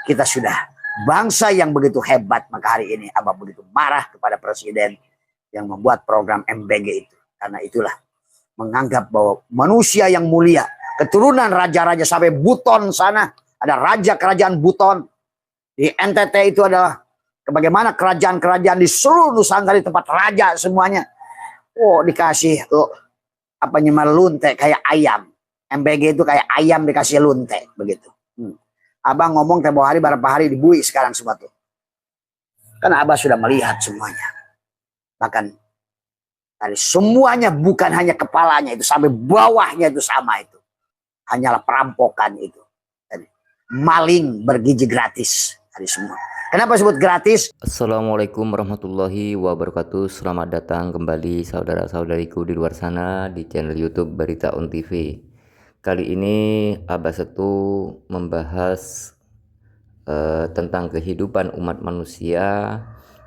kita sudah bangsa yang begitu hebat. Maka hari ini Abah begitu marah kepada presiden yang membuat program MBG itu. Karena itulah menganggap bahwa manusia yang mulia, keturunan raja-raja sampai Buton sana, ada raja kerajaan Buton. Di NTT itu adalah bagaimana kerajaan-kerajaan di seluruh Nusantara, di tempat raja semuanya. Oh, dikasih apa namanya lunte kayak ayam. MBG itu kayak ayam dikasih lunte begitu. Abang ngomong tempo hari berapa hari dibui sekarang semua tuh. Karena Abah sudah melihat semuanya. Bahkan dari semuanya, bukan hanya kepalanya itu, sampai bawahnya itu sama itu. Hanyalah perampokan itu. Maling bergizi gratis dari semua. Kenapa sebut gratis? Assalamualaikum warahmatullahi wabarakatuh. Selamat datang kembali saudara-saudariku di luar sana di channel YouTube Berita On TV. Kali ini Abah Setu membahas tentang kehidupan umat manusia,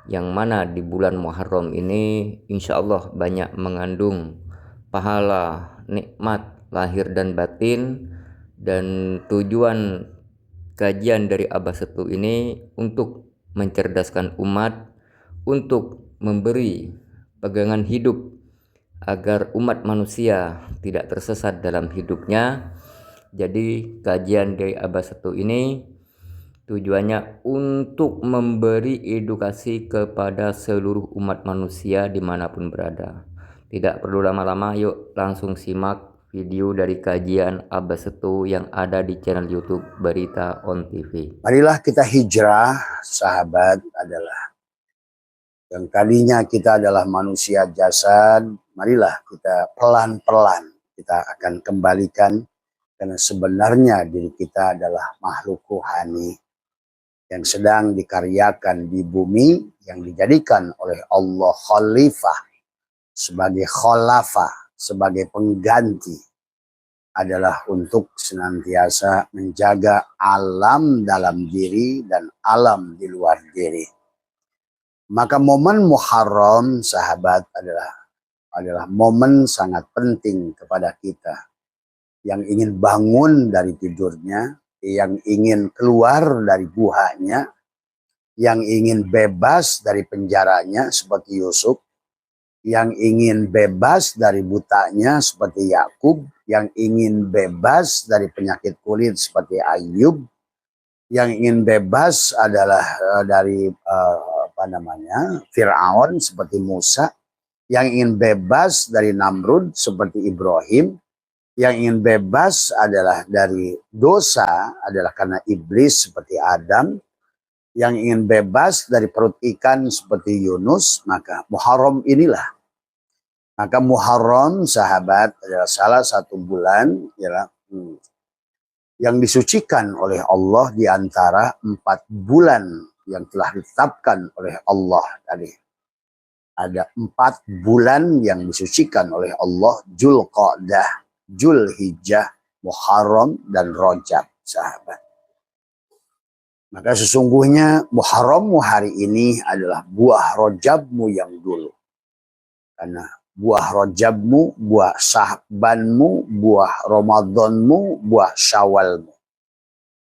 yang mana di bulan Muharram ini insya Allah banyak mengandung pahala, nikmat lahir dan batin. Dan tujuan kajian dari Abah Setu ini untuk mencerdaskan umat, untuk memberi pegangan hidup agar umat manusia tidak tersesat dalam hidupnya. Jadi kajian dari Abah Setu ini tujuannya untuk memberi edukasi kepada seluruh umat manusia dimanapun berada. Tidak perlu lama-lama, yuk langsung simak video dari kajian Abah Setu yang ada di channel YouTube Berita On TV. Marilah kita hijrah, sahabat, adalah yang tadinya kita adalah manusia jasad. Marilah kita pelan-pelan kita akan kembalikan, karena sebenarnya diri kita adalah makhluk rohani yang sedang dikaryakan di bumi, yang dijadikan oleh Allah khalifah sebagai khalafah, sebagai pengganti, adalah untuk senantiasa menjaga alam dalam diri dan alam di luar diri. Maka momen Muharram, sahabat, adalah momen sangat penting kepada kita yang ingin bangun dari tidurnya, yang ingin keluar dari buhanya, yang ingin bebas dari penjaranya seperti Yusuf, yang ingin bebas dari butanya seperti Yakub, yang ingin bebas dari penyakit kulit seperti Ayub, yang ingin bebas adalah dari Fir'aun seperti Musa, yang ingin bebas dari Namrud seperti Ibrahim, yang ingin bebas adalah dari dosa adalah karena iblis seperti Adam, yang ingin bebas dari perut ikan seperti Yunus. Maka Muharram inilah. Maka Muharram, sahabat, adalah salah satu bulan yang disucikan oleh Allah di antara 4 bulan yang telah ditetapkan oleh Allah tadi. Ada 4 bulan yang disucikan oleh Allah: Dzulqa'dah, Dzulhijjah, Muharram, dan Rajab, sahabat. Maka sesungguhnya Muharrammu hari ini adalah buah Rajabmu yang dulu. Karena buah Rajabmu, buah Sya'banmu, buah Ramadanmu, buah Syawalmu,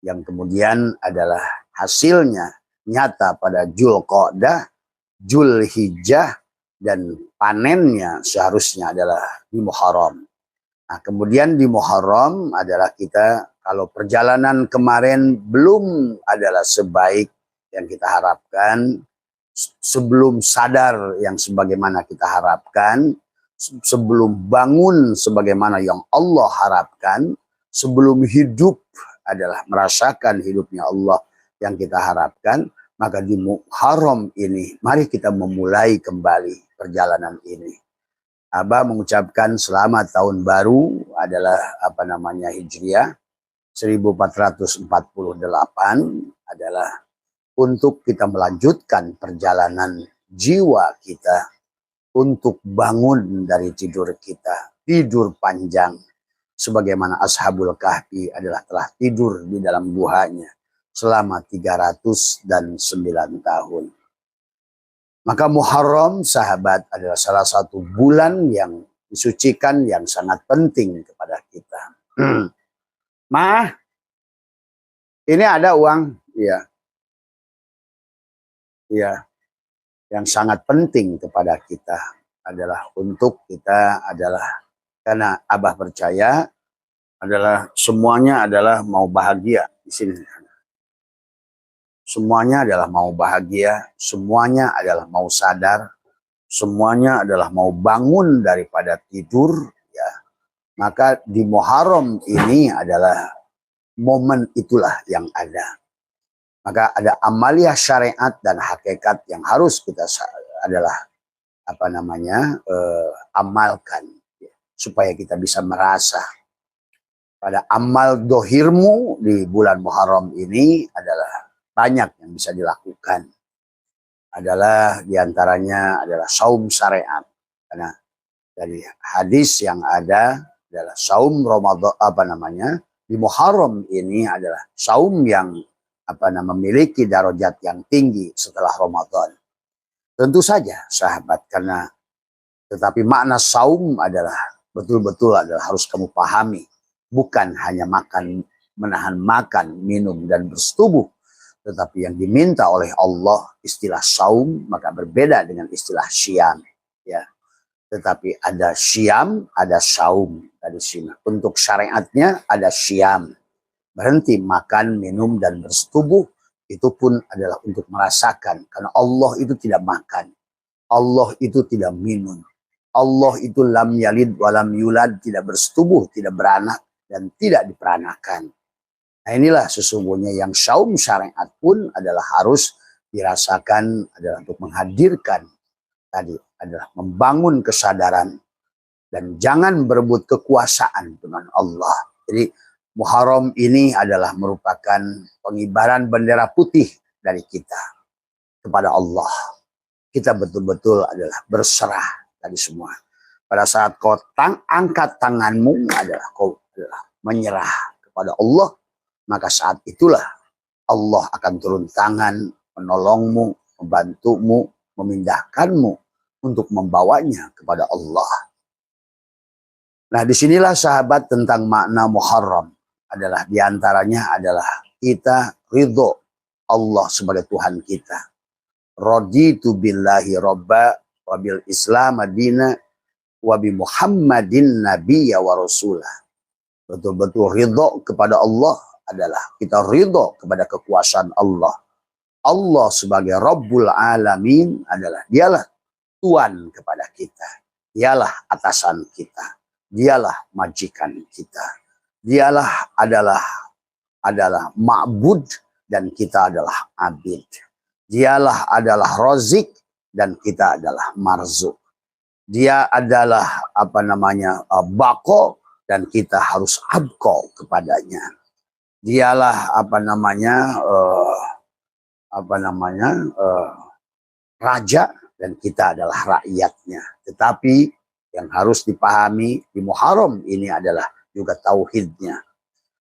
yang kemudian adalah hasilnya nyata pada Dzulqa'dah, Dzulhijjah, dan panennya seharusnya adalah di Muharram. Nah, kemudian di Muharram adalah kita, kalau perjalanan kemarin belum adalah sebaik yang kita harapkan, sebelum sadar yang sebagaimana kita harapkan, sebelum bangun sebagaimana yang Allah harapkan, sebelum hidup adalah merasakan hidupnya Allah yang kita harapkan, maka di Muharram ini mari kita memulai kembali perjalanan ini. Abah mengucapkan selamat tahun baru adalah Hijriah 1448 adalah untuk kita melanjutkan perjalanan jiwa kita untuk bangun dari tidur kita, tidur panjang sebagaimana Ashabul Kahfi adalah telah tidur di dalam guhanya selama 309 tahun. Maka Muharram, sahabat, adalah salah satu bulan yang disucikan yang sangat penting kepada kita. Mah, ini ada uang Iya, iya. Yang sangat penting kepada kita adalah untuk kita adalah karena Abah percaya adalah semuanya adalah mau bahagia di sini. Semuanya adalah mau bahagia, semuanya adalah mau sadar, semuanya adalah mau bangun daripada tidur, ya. Maka di Muharram ini adalah momen itulah yang ada. Maka ada amalia syariat dan hakikat yang harus kita adalah apa namanya amalkan, ya, supaya kita bisa merasa pada amal dohirmu di bulan Muharram ini adalah banyak yang bisa dilakukan. Adalah diantaranya adalah saum syariat, karena dari hadis yang ada adalah saum Ramadan apa namanya di Muharram ini adalah saum yang memiliki darajat yang tinggi setelah Ramadan. Tentu saja sahabat, karena tetapi makna saum adalah betul-betul adalah harus kamu pahami, bukan hanya menahan makan, minum dan bersetubuh, tetapi yang diminta oleh Allah istilah saum maka berbeda dengan istilah syam, ya. Tetapi ada syam, ada saum dari sini. Untuk syariatnya ada syam, berhenti makan, minum dan bersetubuh, itu pun adalah untuk merasakan, karena Allah itu tidak makan, Allah itu tidak minum, Allah itu lam yalid walam yulad, tidak bersetubuh, tidak beranak dan tidak diperanakan. Nah inilah sesungguhnya yang saum syariat pun adalah harus dirasakan, adalah untuk menghadirkan tadi adalah membangun kesadaran dan jangan berebut kekuasaan dengan Allah. Jadi Muharram ini adalah merupakan pengibaran bendera putih dari kita kepada Allah. Kita betul-betul adalah berserah tadi semua. Pada saat kau angkat tanganmu adalah kau adalah menyerah kepada Allah, maka saat itulah Allah akan turun tangan menolongmu, membantumu, memindahkanmu untuk membawanya kepada Allah. Nah disinilah sahabat tentang makna Muharram adalah diantaranya adalah kita ridho Allah sebagai Tuhan kita. Raditu billahi robba wa bil islam madina wa bi muhammadin nabiyya wa rasulah. Betul-betul ridho kepada Allah adalah kita ridho kepada kekuasaan Allah. Allah sebagai Rabbul Alamin adalah dialah Tuhan kepada kita. Dialah atasan kita. Dialah majikan kita. Dialah adalah ma'bud dan kita adalah abid. Dialah adalah rozik dan kita adalah marzuk. Dia adalah bako dan kita harus abko kepadanya. Dialah raja dan kita adalah rakyatnya. Tetapi yang harus dipahami di Muharram ini adalah juga tauhidnya.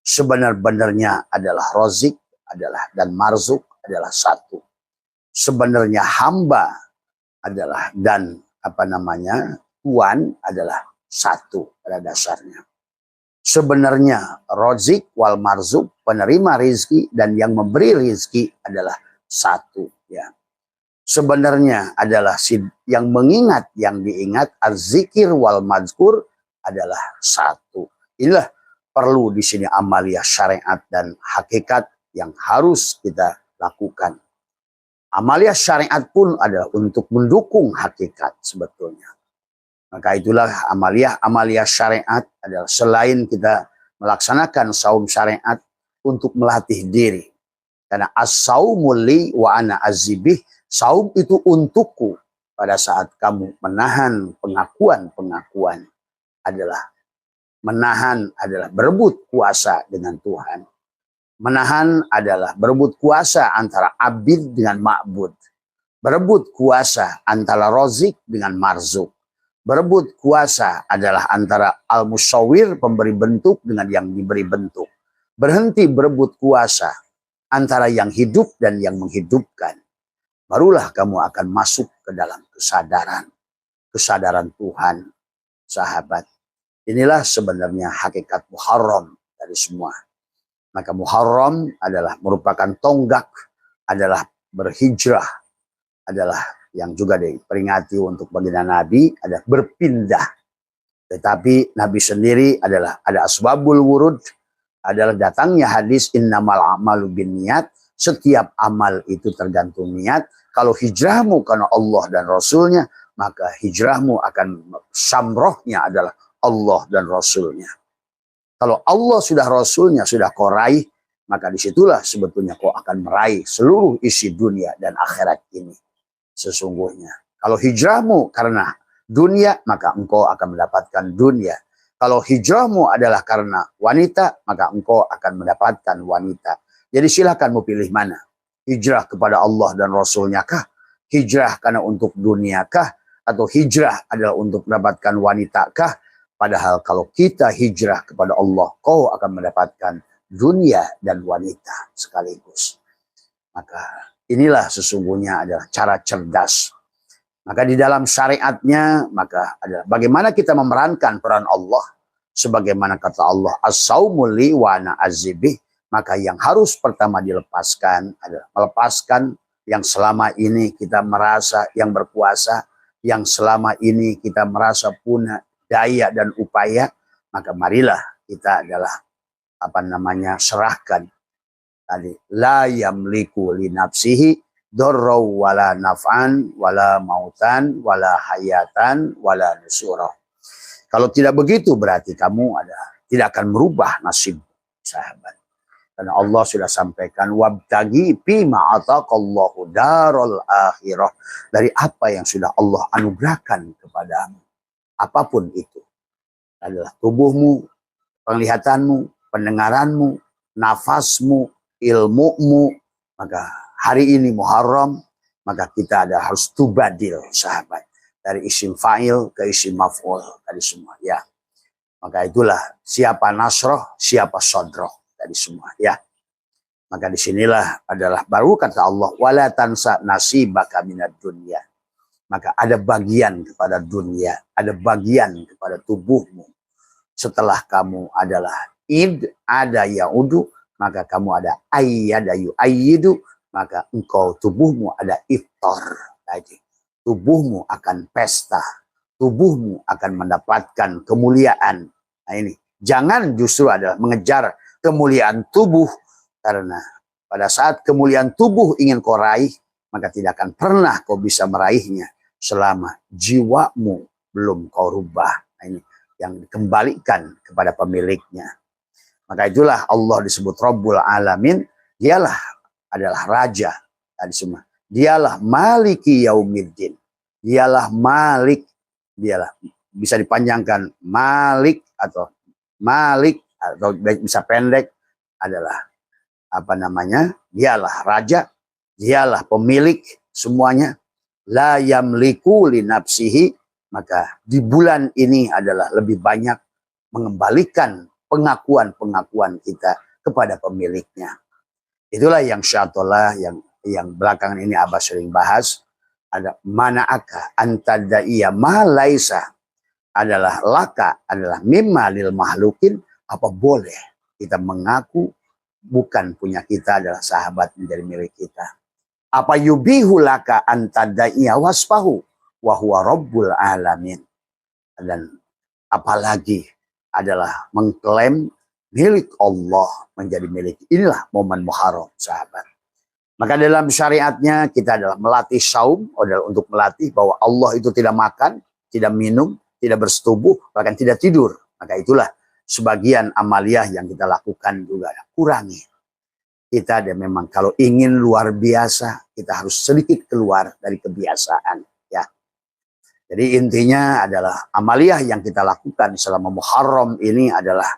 Sebenar-benarnya adalah rozik adalah dan marzuk adalah satu. Sebenarnya hamba adalah dan Tuhan adalah satu pada dasarnya. Sebenarnya rozik wal marzuk, penerima rizki dan yang memberi rizki adalah satu, ya. Sebenarnya adalah yang mengingat, yang diingat, az-zikir wal mazkur adalah satu. Inilah perlu di sini amalia syariat dan hakikat yang harus kita lakukan. Amalia syariat pun adalah untuk mendukung hakikat sebetulnya. Maka itulah amalia syariat adalah selain kita melaksanakan saum syariat untuk melatih diri. Karena as-saumu li wa ana azibih, saum itu untukku pada saat kamu menahan pengakuan adalah berebut kuasa dengan Tuhan. Menahan adalah berebut kuasa antara abid dengan ma'bud. Berebut kuasa antara rozik dengan marzuk. Berebut kuasa adalah antara al-musawwir, pemberi bentuk, dengan yang diberi bentuk. Berhenti berebut kuasa antara yang hidup dan yang menghidupkan. Barulah kamu akan masuk ke dalam kesadaran Tuhan, sahabat. Inilah sebenarnya hakikat Muharram dari semua. Maka Muharram adalah merupakan tonggak, adalah berhijrah, adalah yang juga diperingati untuk baginda Nabi adalah berpindah. Tetapi Nabi sendiri adalah ada asbabul wurud, adalah datangnya hadis innamal a'malu binniyat, setiap amal itu tergantung niat. Kalau hijrahmu karena Allah dan Rasulnya, maka hijrahmu akan samrohnya adalah Allah dan Rasulnya. Kalau Allah sudah Rasulnya sudah kau raih, maka disitulah sebetulnya kau akan meraih seluruh isi dunia dan akhirat ini. Sesungguhnya kalau hijrahmu karena dunia, maka engkau akan mendapatkan dunia. Kalau hijrahmu adalah karena wanita, maka engkau akan mendapatkan wanita. Jadi silakan mau pilih mana. Hijrah kepada Allah dan Rasulnya kah? Hijrah karena untuk dunia kah? Atau hijrah adalah untuk mendapatkan wanita kah? Padahal kalau kita hijrah kepada Allah, kau akan mendapatkan dunia dan wanita sekaligus. Maka inilah sesungguhnya adalah cara cerdas. Maka di dalam syariatnya, maka adalah bagaimana kita memerankan peran Allah. Sebagaimana kata Allah, as-saumu li wa ana azibih. Maka yang harus pertama dilepaskan adalah melepaskan yang selama ini kita merasa yang berkuasa, yang selama ini kita merasa punya daya dan upaya, maka marilah kita adalah serahkan tadi la yamliku li nafsihi darraw wala naf'an wala mautan wala hayatan wala nusura. Kalau tidak begitu berarti kamu tidak akan merubah nasib, sahabat. Karena Allah sudah sampaikan wabtagi bima ataqallahu darul akhirah, dari apa yang sudah Allah anugerahkan kepadamu. Apapun itu adalah tubuhmu, penglihatanmu, pendengaranmu, nafasmu, ilmumu. Maka hari ini Muharram, maka kita harus tubadil, sahabat, dari isim fa'il ke isim maf'ul tadi semua ya. Maka itulah siapa nasroh, siapa sodroh tadi semua ya. Maka disinilah adalah baru kata Allah wala tansa nasibaka minad dunya. Maka ada bagian kepada dunia, ada bagian kepada tubuhmu. Setelah kamu adalah ada yaudu, maka kamu ada ayyada yu'ayyidu, maka engkau tubuhmu ada iftar tadi. Tubuhmu akan pesta, tubuhmu akan mendapatkan kemuliaan. Nah ini, jangan justru adalah mengejar kemuliaan tubuh, karena pada saat kemuliaan tubuh ingin kau raih, maka tidak akan pernah kau bisa meraihnya selama jiwamu belum kau rubah. Nah, ini yang dikembalikan kepada pemiliknya. Maka itulah Allah disebut Rabbul Alamin. Dialah adalah Raja tadi semua. Dialah Maliki Yaumiddin. Dialah Malik. Dialah bisa dipanjangkan Malik atau bisa pendek adalah dialah Raja. Dialah pemilik semuanya. La yamliku li nafsihi, maka di bulan ini adalah lebih banyak mengembalikan pengakuan-pengakuan kita kepada pemiliknya. Itulah yang syatullah yang belakangan ini Abah sering bahas, ada mana'aka antadaiya ma laisa, adalah laka adalah mimma lil mahlukin, apa boleh kita mengaku bukan punya kita adalah sahabat menjadi milik kita. Apa yubihu laka antadaiya wasfahu wa huwa rabbul alamin. Dan apalagi adalah mengklaim milik Allah menjadi milik. Inilah momen Muharram, sahabat. Maka dalam syariatnya kita adalah melatih saum, adalah untuk melatih bahwa Allah itu tidak makan, tidak minum, tidak bersetubuh, bahkan tidak tidur. Maka itulah sebagian amaliyah yang kita lakukan juga. Kurangi. Kita memang kalau ingin luar biasa, kita harus sedikit keluar dari kebiasaan. Ya. Jadi intinya adalah amaliyah yang kita lakukan selama Muharram ini adalah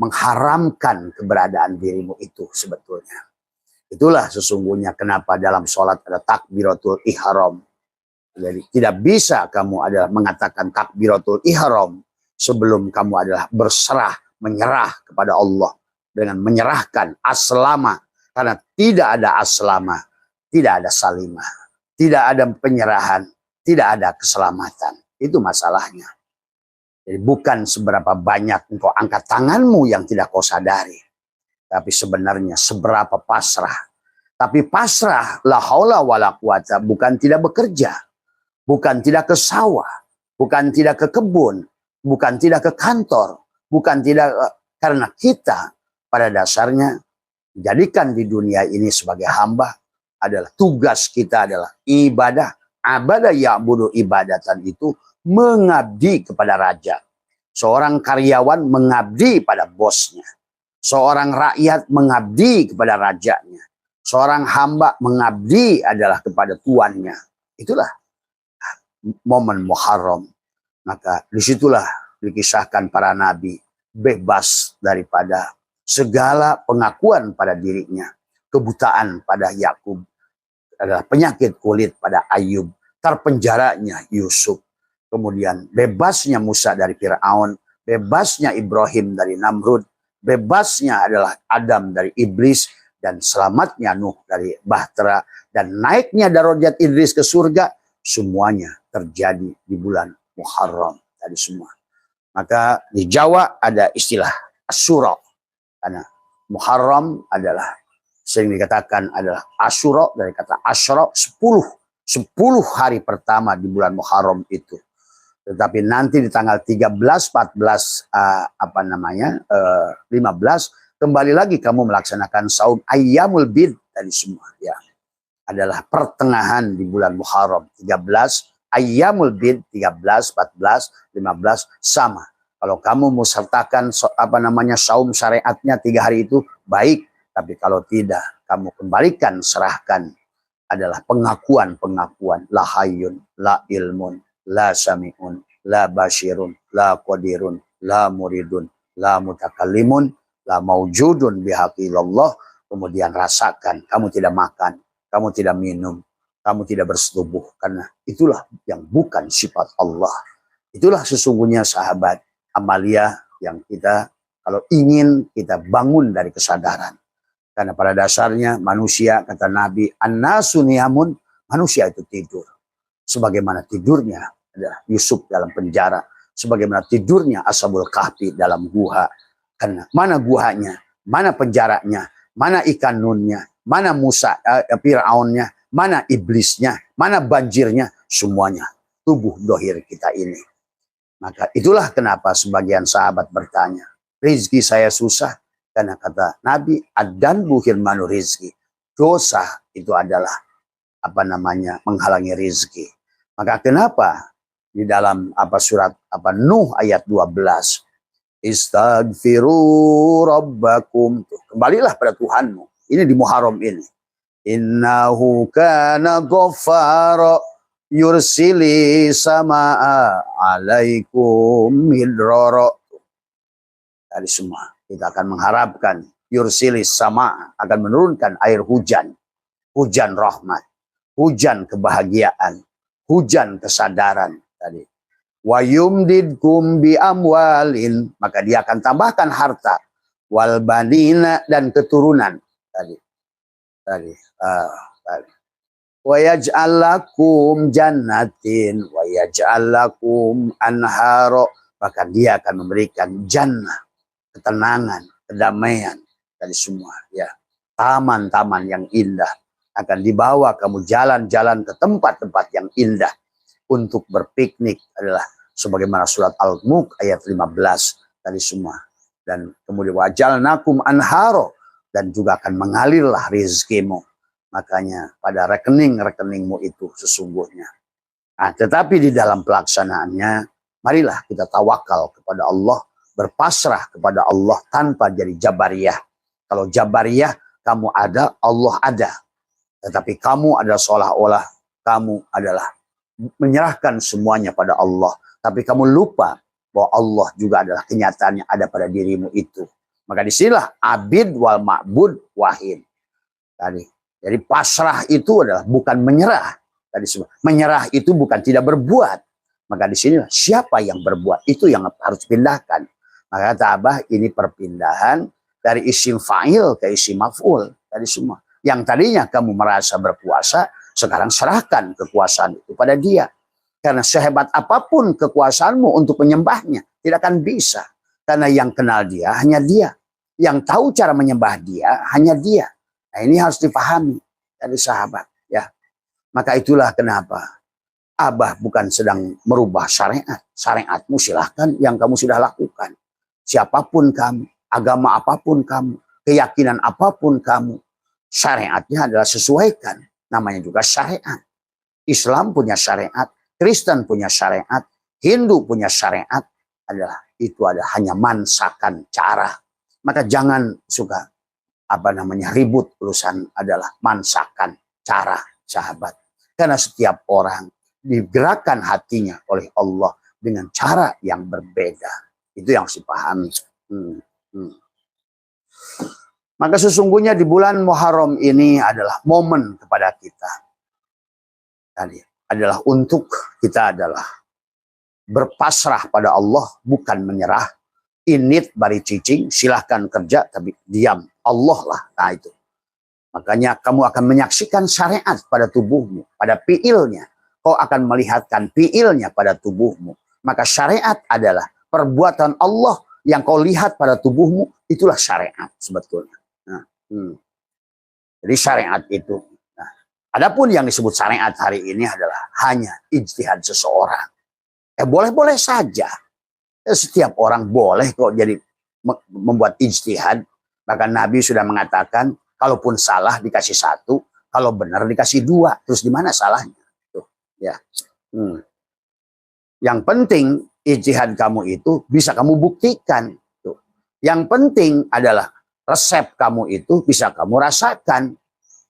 mengharamkan keberadaan dirimu itu sebetulnya. Itulah sesungguhnya kenapa dalam sholat ada takbiratul ihram. Jadi tidak bisa kamu adalah mengatakan takbiratul ihram sebelum kamu adalah berserah, menyerah kepada Allah. Dengan menyerahkan aslama. Karena tidak ada aslama, tidak ada salimah, tidak ada penyerahan, tidak ada keselamatan. Itu masalahnya. Jadi bukan seberapa banyak engkau angkat tanganmu yang tidak kau sadari. Tapi sebenarnya seberapa pasrah. Tapi pasrah la haula wala quwata bukan tidak bekerja, bukan tidak ke sawah, bukan tidak ke kebun, bukan tidak ke kantor, bukan tidak karena kita pada dasarnya jadikan di dunia ini sebagai hamba adalah tugas kita adalah ibadah. Abadah ya'budu ibadatan itu mengabdi kepada raja. Seorang karyawan mengabdi pada bosnya. Seorang rakyat mengabdi kepada rajanya. Seorang hamba mengabdi adalah kepada tuannya. Itulah momen Muharram. Maka disitulah dikisahkan para nabi bebas daripada segala pengakuan pada dirinya. Kebutaan pada Yakub adalah penyakit kulit pada Ayub. Terpenjaranya Yusuf. Kemudian bebasnya Musa dari Fir'aun. Bebasnya Ibrahim dari Namrud. Bebasnya adalah Adam dari iblis. Dan selamatnya Nuh dari bahtera. Dan naiknya darajat Idris ke surga. Semuanya terjadi di bulan Muharram. Tadi semua. Maka di Jawa ada istilah Asyura. Karena Muharram adalah sering dikatakan adalah Asyura dari kata Asyra 10 hari pertama di bulan Muharram itu. Tetapi nanti di tanggal 13, 14, 15 kembali lagi kamu melaksanakan saum Ayyamul Bid tadi semua ya. Adalah pertengahan di bulan Muharram 13, Ayyamul Bid 13, 14, 15 sama. Kalau kamu mau sertakan saum syariatnya 3 hari itu baik, tapi kalau tidak kamu kembalikan serahkan adalah pengakuan la hayyun, la ilmun, la sami'un, la basyirun, la qadirun, la muridun, la mutakallimun, la maujudun bihaqillallah. Kemudian rasakan, kamu tidak makan, kamu tidak minum, kamu tidak bersetubuh, karena itulah yang bukan sifat Allah. Itulah sesungguhnya sahabat amalia yang kita kalau ingin kita bangun dari kesadaran. Karena pada dasarnya manusia, kata Nabi, an-nasu niyamun, manusia itu tidur. Sebagaimana tidurnya adalah Yusuf dalam penjara. Sebagaimana tidurnya Ashabul Kahfi dalam guha. Karena mana guhanya, mana penjaranya, mana ikan nunnya, mana Musa, Fir'aunnya, mana iblisnya, mana banjirnya, semuanya tubuh dohir kita ini. Maka itulah kenapa sebagian sahabat bertanya, rezeki saya susah. Karena kata Nabi, adan buhirmanu rizki. Dosa itu adalah menghalangi rizki. Maka kenapa di dalam surat Nuh ayat 12, Istaghfiru rabbakum. Kembalilah pada Tuhanmu. Ini di Muharram ini. Innahu kana ghaffara yursili sama'a alaikum midrara. Dari semua. Kita akan mengharapkan yursilis sama akan menurunkan air hujan. Hujan rahmat. Hujan kebahagiaan. Hujan kesadaran. Tadi. Wa yumdidkum bi amwalin. Maka dia akan tambahkan harta. Wal banina dan keturunan. Tadi. Wa yaj'al lakum jannatin. Wa yaj'al lakum anharo. Maka dia akan memberikan jannah. Ketenangan, kedamaian dari semua ya. Taman-taman yang indah akan dibawa kamu jalan-jalan ke tempat-tempat yang indah untuk berpiknik adalah sebagaimana surat Al-Mulk ayat 15 tadi semua. Dan kemudian wajalnakum anharo dan juga akan mengalirlah rizkimu. Makanya pada rekening-rekeningmu itu sesungguhnya. Nah, tetapi di dalam pelaksanaannya marilah kita tawakal kepada Allah. Berpasrah kepada Allah tanpa jadi jabariyah. Kalau jabariyah, kamu ada, Allah ada. Tetapi kamu adalah seolah-olah kamu adalah menyerahkan semuanya pada Allah. Tapi kamu lupa bahwa Allah juga adalah kenyataannya ada pada dirimu itu. Maka disinilah abid wal ma'bud wahid. Jadi pasrah itu adalah bukan menyerah. Menyerah itu bukan tidak berbuat. Maka disinilah siapa yang berbuat, itu yang harus dipindahkan. Maka kata Abah, ini perpindahan dari isim fa'il ke isim maf'ul. Tadi semua. Yang tadinya kamu merasa berkuasa, sekarang serahkan kekuasaan itu pada dia. Karena sehebat apapun kekuasaanmu untuk menyembahnya, tidak akan bisa. Karena yang kenal dia hanya dia. Yang tahu cara menyembah dia hanya dia. Nah, ini harus dipahami dari sahabat, ya. Maka itulah kenapa Abah bukan sedang merubah syariat. Syariatmu silahkan yang kamu sudah lakukan. Siapapun kamu, agama apapun kamu, keyakinan apapun kamu, syariatnya adalah sesuaikan. Namanya juga syariat. Islam punya syariat, Kristen punya syariat, Hindu punya syariat, adalah hanya mansakan cara. Maka jangan suka ribut urusan adalah mansakan cara, sahabat. Karena setiap orang digerakkan hatinya oleh Allah dengan cara yang berbeda. Itu yang harus dipahami. Maka sesungguhnya di bulan Muharram ini adalah momen kepada kita. Tadi adalah untuk kita adalah berpasrah pada Allah, bukan menyerah. Init bari cicing, silahkan kerja tapi diam. Allah lah. Nah itu. Makanya kamu akan menyaksikan syariat pada tubuhmu, pada fiilnya. Kau akan melihatkan fiilnya pada tubuhmu. Maka syariat adalah perbuatan Allah yang kau lihat pada tubuhmu, itulah syariat sebetulnya. Jadi syariat itu. Nah, adapun yang disebut syariat hari ini adalah hanya ijtihad seseorang. Boleh-boleh saja. Setiap orang boleh kok jadi membuat ijtihad. Bahkan Nabi sudah mengatakan, kalaupun salah dikasih 1, kalau benar dikasih 2. Terus di mana salahnya? Tuh, ya. Yang penting ijtihad kamu itu bisa kamu buktikan. Tuh. Yang penting adalah resep kamu itu bisa kamu rasakan.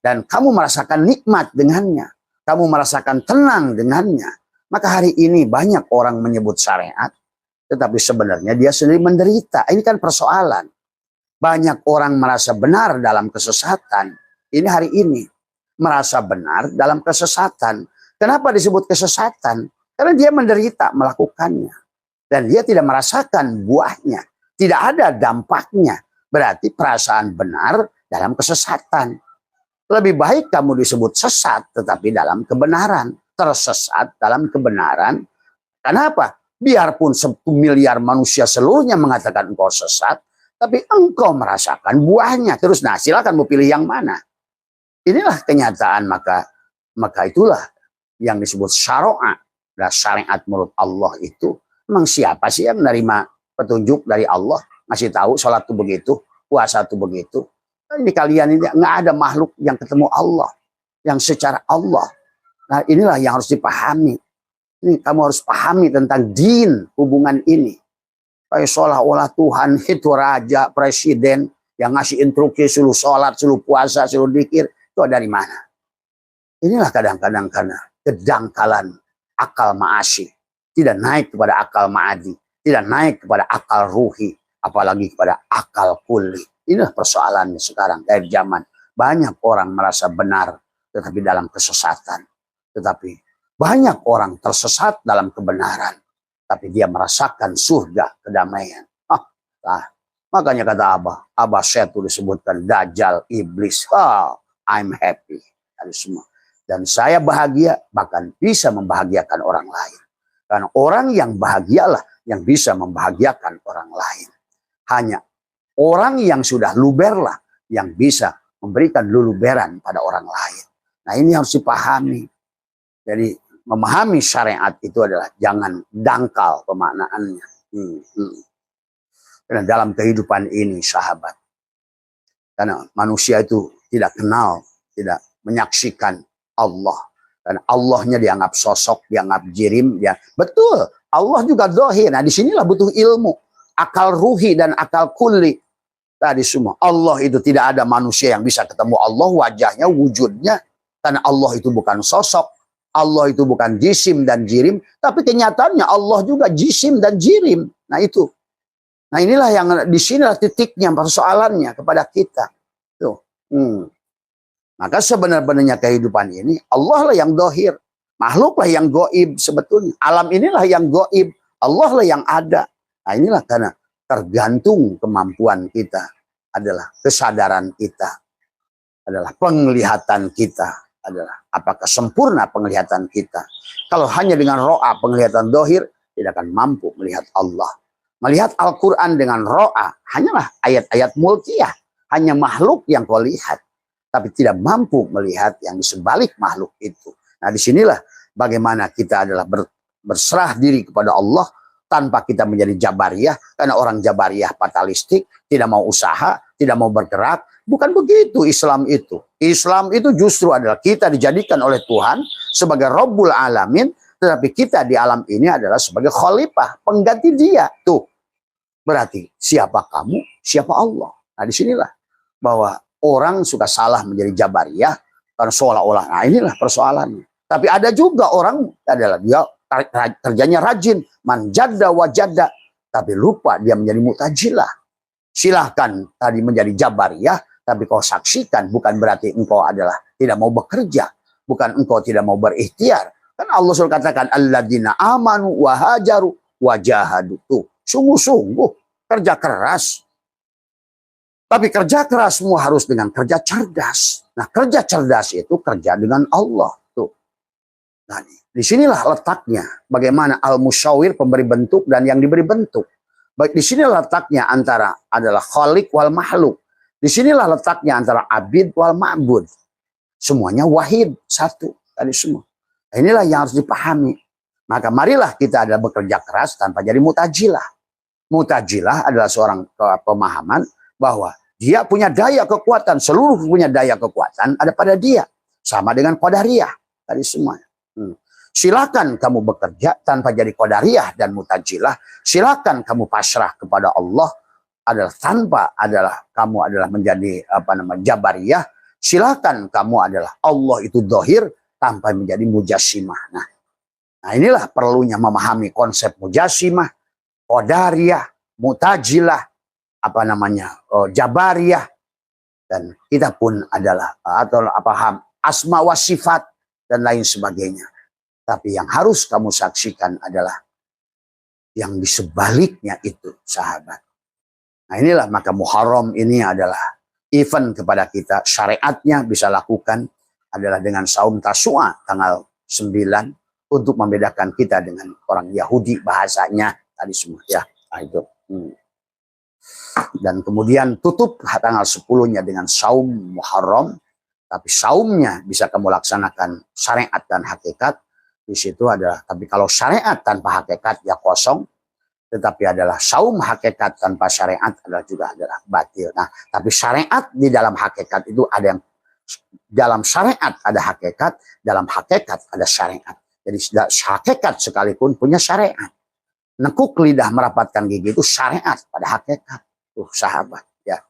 Dan kamu merasakan nikmat dengannya. Kamu merasakan tenang dengannya. Maka hari ini banyak orang menyebut syariat. Tetapi sebenarnya dia sendiri menderita. Ini kan persoalan. Banyak orang merasa benar dalam kesesatan. Ini hari ini. Merasa benar dalam kesesatan. Kenapa disebut kesesatan? Karena dia menderita melakukannya. Dan dia tidak merasakan buahnya. Tidak ada dampaknya. Berarti perasaan benar dalam kesesatan. Lebih baik kamu disebut sesat tetapi dalam kebenaran. Tersesat dalam kebenaran. Kenapa? Biarpun 1 miliar manusia seluruhnya mengatakan engkau sesat, tapi engkau merasakan buahnya. Terus nah silakan mau pilih yang mana. Inilah kenyataan, maka itulah yang disebut syariat. Dan syariat menurut Allah itu, memang siapa sih yang menerima petunjuk dari Allah? Ngasih tahu sholat itu begitu, puasa itu begitu. Ini kalian ini nggak ada makhluk yang ketemu Allah, yang secara Allah. Nah inilah yang harus dipahami. Ini kamu harus pahami tentang din hubungan ini. Kayak seolah-olah Tuhan itu raja, presiden yang ngasih instruksi suruh sholat, suruh puasa, suruh dzikir. Itu dari mana? Inilah kadang-kadang karena kedangkalan akal ma'asyi. Tidak naik kepada akal ma'adi. Tidak naik kepada akal ruhi. Apalagi kepada akal kulli. Inilah persoalannya sekarang dari zaman. Banyak orang merasa benar tetapi dalam kesesatan. Tetapi banyak orang tersesat dalam kebenaran. Tapi dia merasakan surga, kedamaian. Makanya kata Abah Setu disebutkan Dajjal, Iblis. I'm happy. Dan saya bahagia, bahkan bisa membahagiakan orang lain. Karena orang yang bahagialah yang bisa membahagiakan orang lain. Hanya orang yang sudah luberlah yang bisa memberikan luluberan pada orang lain. Nah ini harus dipahami. Jadi memahami syariat itu adalah jangan dangkal pemaknaannya. Karena dalam kehidupan ini sahabat. Karena manusia itu tidak kenal, tidak menyaksikan Allah. Dan Allahnya dianggap sosok, dianggap jirim. Betul, Allah juga dohir. Nah disinilah butuh ilmu. Akal ruhi dan akal kulli. Tadi semua. Allah itu tidak ada manusia yang bisa ketemu Allah, wajahnya, wujudnya. Karena Allah itu bukan sosok. Allah itu bukan jisim dan jirim, tapi kenyataannya Allah juga jisim dan jirim. Nah itu. Nah inilah yang di sinilah titiknya persoalannya kepada kita. Tuh. Maka sebenarnya kehidupan ini Allah lah yang dohir, makhluk lah yang goib sebetulnya. Alam inilah yang goib, Allah lah yang ada. Nah inilah karena tergantung kemampuan kita adalah kesadaran kita, adalah penglihatan kita. Adalah apakah sempurna penglihatan kita. Kalau hanya dengan ro'a penglihatan dohir, tidak akan mampu melihat Allah. Melihat Al-Quran dengan ro'a hanyalah ayat-ayat mulkiyah, hanya makhluk yang kau lihat, tapi tidak mampu melihat yang di sebalik makhluk itu. Nah, disinilah bagaimana kita adalah berserah diri kepada Allah tanpa kita menjadi jabariyah, karena orang jabariyah fatalistik, tidak mau usaha, tidak mau bergerak. Bukan begitu Islam itu. Islam itu justru adalah kita dijadikan oleh Tuhan sebagai Rabbul Alamin, tetapi kita di alam ini adalah sebagai khalifah, pengganti dia. Tuh, berarti siapa kamu, siapa Allah. Nah, disinilah bahwa orang suka salah menjadi jabariyah karena seolah-olah, nah inilah persoalannya. Tapi ada juga orang adalah dia kerjanya rajin, manjada wajada, tapi lupa dia menjadi mu'tazilah. Silahkan tadi menjadi jabariyah, tapi kau saksikan bukan berarti engkau adalah tidak mau bekerja, bukan engkau tidak mau berikhtiar. Kan Allah sudah katakan alladzina amanu wa hajaru wa jahadu. Tuh, sungguh-sungguh kerja keras. Tapi kerja kerasmu harus dengan kerja cerdas. Nah, kerja cerdas itu kerja dengan Allah. Tuh. Nah, disinilah letaknya bagaimana al-musyawir, pemberi bentuk dan yang diberi bentuk. Baik, disinilah letaknya antara adalah khaliq wal makhluk. Disinilah letaknya antara abid wal ma'bud. Semuanya wahid, satu tadi semua. Nah, inilah yang harus dipahami. Maka marilah kita ada bekerja keras tanpa jadi mu'tazilah. Mu'tazilah adalah seorang pemahaman bahwa dia punya daya kekuatan, seluruh punya daya kekuatan ada pada dia. Sama dengan qadariyah tadi semua. Silakan kamu bekerja tanpa jadi qadariyah dan mu'tazilah. Silakan kamu pasrah kepada Allah adalah tanpa kamu adalah menjadi jabariyah. Silakan kamu adalah Allah itu dohir tanpa menjadi mujassimah. Nah, inilah perlunya memahami konsep mujassimah, qadariyah, mu'tazilah, jabariyah, dan kita pun adalah paham asma wa sifat dan lain sebagainya. Tapi yang harus kamu saksikan adalah yang di sebaliknya itu, sahabat. Nah, inilah maka Muharram ini adalah event kepada kita. Syariatnya bisa lakukan adalah dengan saum Tasyua tanggal 9 untuk membedakan kita dengan orang Yahudi bahasanya tadi semua ya. Nah, itu. Dan kemudian tutup tanggal 10-nya dengan saum Muharram. Tapi saumnya bisa kamu laksanakan syariat dan hakikat. Di situ adalah, tapi kalau syariat tanpa hakikat ya kosong. Tetapi adalah saum hakikat tanpa syariat adalah batil. Nah, tapi syariat di dalam hakikat itu ada yang dalam syariat ada hakikat, dalam hakikat ada syariat. Jadi hakikat sekalipun punya syariat. Nekuk lidah merapatkan gigi itu syariat pada hakikat. Tuh, sahabat ya.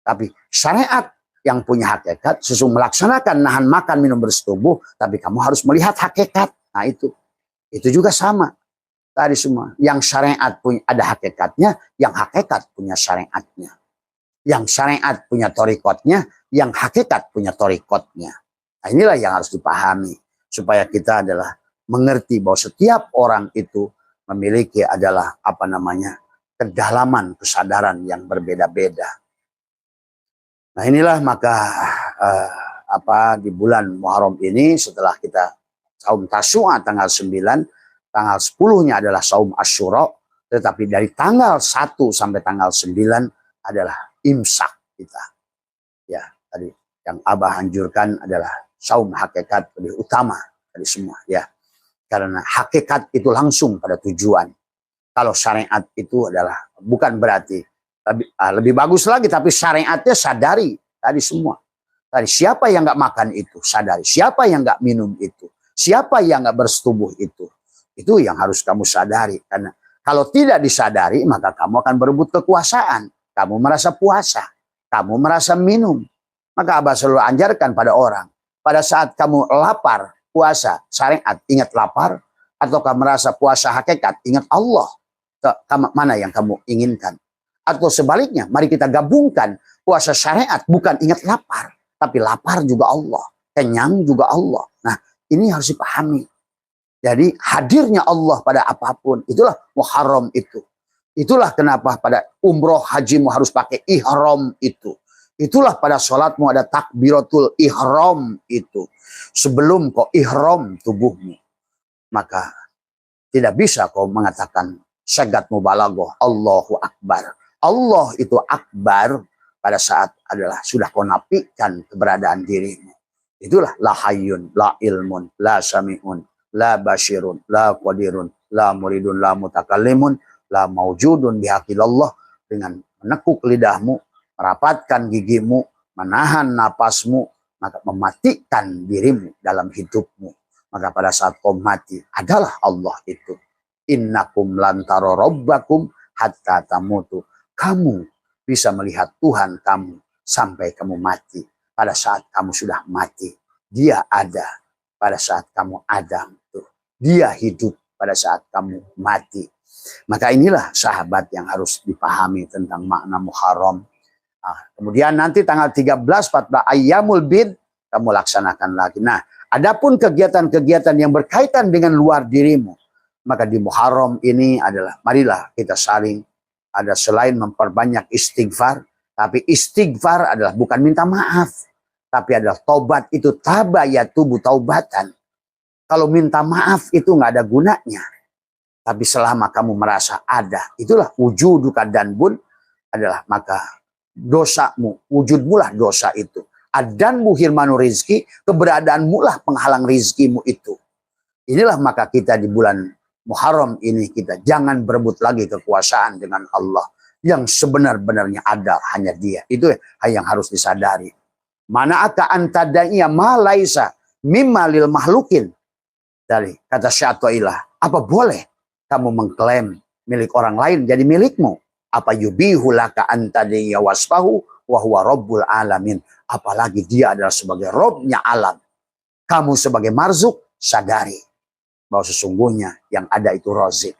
Tapi syariat yang punya hakikat sesuai melaksanakan nahan makan minum bersetubuh, tapi kamu harus melihat hakikat. Nah, itu juga sama tadi semua. Yang syariat punya ada hakikatnya, yang hakikat punya syariatnya. Yang syariat punya torikotnya, yang hakikat punya torikotnya. Nah, inilah yang harus dipahami supaya kita adalah mengerti bahwa setiap orang itu memiliki adalah kedalaman kesadaran yang berbeda-beda. Nah, inilah maka di bulan Muharram ini setelah kita saum Tasyua tanggal 9, tanggal 10-nya adalah saum Asyura, tetapi dari tanggal 1 sampai tanggal 9 adalah imsak kita. Ya, tadi yang Abah anjurkan adalah saum hakikat lebih utama dari semua ya. Karena hakikat itu langsung pada tujuan. Kalau syariat itu adalah bukan berarti lebih bagus lagi, tapi syariatnya sadari tadi semua. Tadi siapa yang nggak makan itu sadari, siapa yang nggak minum itu, siapa yang nggak bersetubuh itu yang harus kamu sadari. Karena kalau tidak disadari maka kamu akan berebut kekuasaan, kamu merasa puasa, kamu merasa minum. Maka Abah selalu anjarkan pada orang, pada saat kamu lapar puasa syariat ingat lapar, atau kamu merasa puasa hakikat ingat Allah. Mana yang kamu inginkan? Atau sebaliknya, mari kita gabungkan puasa syariat bukan ingat lapar, tapi lapar juga Allah, kenyang juga Allah. Nah, ini harus dipahami. Jadi hadirnya Allah pada apapun, itulah Muharram itu. Itulah kenapa pada umroh hajimu harus pakai ihram itu. Itulah pada sholatmu ada takbiratul ihram itu. Sebelum kau ihram tubuhmu, maka tidak bisa kau mengatakan Syagat mubalaghah, Allahu Akbar. Allah itu akbar pada saat adalah sudah kau nafikan keberadaan dirimu. Itulah la hayyun, la ilmun, la sami'un, la basyirun, la qadirun, la muridun, la mutakallimun, la maujudun bihaqillallah. Dengan menekuk lidahmu, merapatkan gigimu, menahan napasmu, maka mematikan dirimu dalam hidupmu. Maka pada saat kau mati adalah Allah itu. Innakum lantaro robbakum hatta tamutu. Kamu bisa melihat Tuhan kamu sampai kamu mati. Pada saat kamu sudah mati, Dia ada. Pada saat kamu ada, Dia hidup pada saat kamu mati. Maka inilah sahabat yang harus dipahami tentang makna Muharram. Nah, kemudian nanti tanggal 13, 14 Ayyamul Bid kamu laksanakan lagi. Nah, adapun kegiatan-kegiatan yang berkaitan dengan luar dirimu, maka di Muharram ini adalah marilah kita saling ada selain memperbanyak istighfar, tapi istighfar adalah bukan minta maaf, tapi adalah taubat. Itu tabayatubu taubatan. Kalau minta maaf itu nggak ada gunanya. Tapi selama kamu merasa ada, itulah wujuduka dan bun adalah maka dosamu, wujudmulah dosa itu. Adanmu hirmanu rizki, keberadaanmu lah penghalang rizkimu itu. Inilah maka kita di bulan Muharram ini kita jangan berebut lagi kekuasaan dengan Allah. Yang sebenar-benarnya ada hanya Dia. Itu yang harus disadari. Mana aka antadaiya ma laisa mimma lil mahlukin. Dari kata Syai'illah, apa boleh kamu mengklaim milik orang lain jadi milikmu? Apa yubihu laka antadaiya wasfahu wa huwa rabbul alamin. Apalagi Dia adalah sebagai Robnya alam. Kamu sebagai marzuk sadari bahwa sesungguhnya yang ada itu Razik.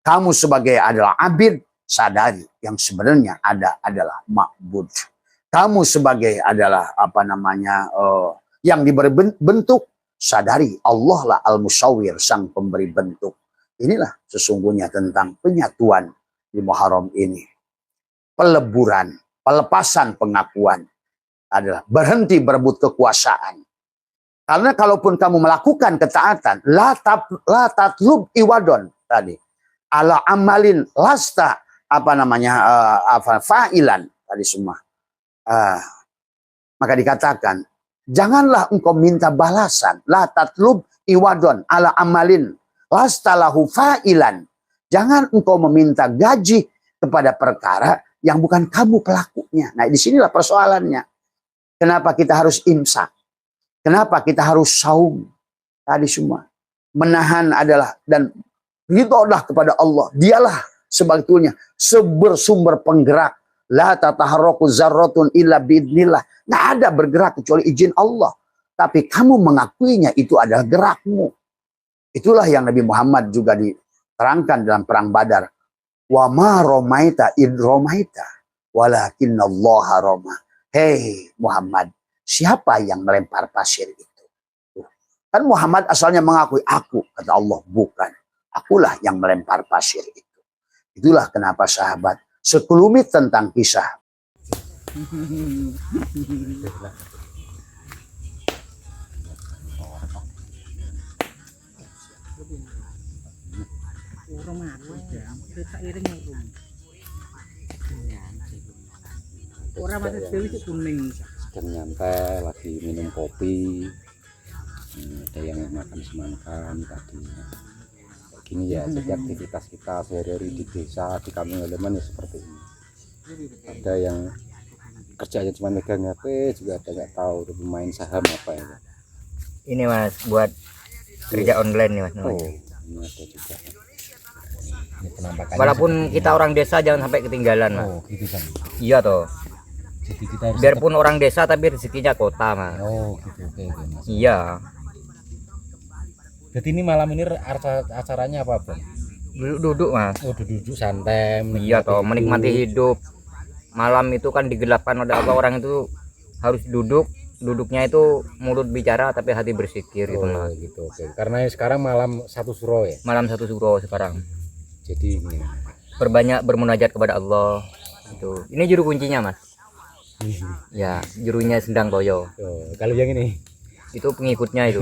Kamu sebagai adalah abid, sadari yang sebenarnya ada adalah ma'bud. Kamu sebagai adalah yang diberi bentuk, sadari Allah lah al-musawwir, sang pemberi bentuk. Inilah sesungguhnya tentang penyatuan di Muharram ini. Peleburan, pelepasan pengakuan adalah berhenti berebut kekuasaan. Karena kalaupun kamu melakukan ketaatan, la tatlub iwadon tadi, ala amalin lasta fa'ilan tadi semua. Maka dikatakan, janganlah engkau minta balasan, la tatlub iwadon ala amalin lasta lahu fa'ilan. Jangan engkau meminta gaji kepada perkara yang bukan kamu pelakunya. Nah, disinilah persoalannya. Kenapa kita harus imsak? Kenapa kita harus saum? Tadi semua. Menahan adalah dan ridholah kepada Allah. Dialah sebetulnya bersumber penggerak. La tataharraku zarratun illa biidnillah. Nggak ada bergerak kecuali izin Allah. Tapi kamu mengakuinya itu adalah gerakmu. Itulah yang Nabi Muhammad juga diterangkan dalam perang Badar. Wa ma romaita id romaita walakinnallaha roma. Hei Muhammad, siapa yang melempar pasir itu? Kan Muhammad asalnya mengakui aku, kata Allah, bukan. Akulah yang melempar pasir itu. Itulah kenapa sahabat sekelumit tentang kisah. Orang masih dewi itu kuning. Sedang nyantai, lagi minum kopi. Ada yang makan semangka tadi. Gini ya, jadi aktivitas kita sehari-hari di desa, di kampung halaman ya seperti ini. Ada yang kerjanya cuma megang HP, juga ada nggak tahu, udah main saham apa ya. Ini Mas, buat kerja online nih Mas. Oh, ini ada juga. Ini penampakannya Walaupun kita orang desa jangan sampai ketinggalan Mas. oh, gitu kan. Iya toh. Jadi kita harus Biarpun orang desa tapi rezekinya kota Mas. oh, gitu. Oke, Mas. Iya. Jadi ini malam ini acaranya apa, Bang? Duduk Mas. Oh, duduk santai. Iya toh, menikmati hidup. Malam itu kan digelapkan oleh apa, orang itu harus duduk. Duduknya itu mulut bicara tapi hati bersikir gitu Mas. Gitu. Oke. Karena sekarang malam satu suro ya. Malam satu suro sekarang. Jadi ini. Berbanyak bermunajat kepada Allah. Itu. Ini juru kuncinya Mas. Ya, jurunya Sendang Toyo. Oh, kalau yang ini Itu pengikutnya itu.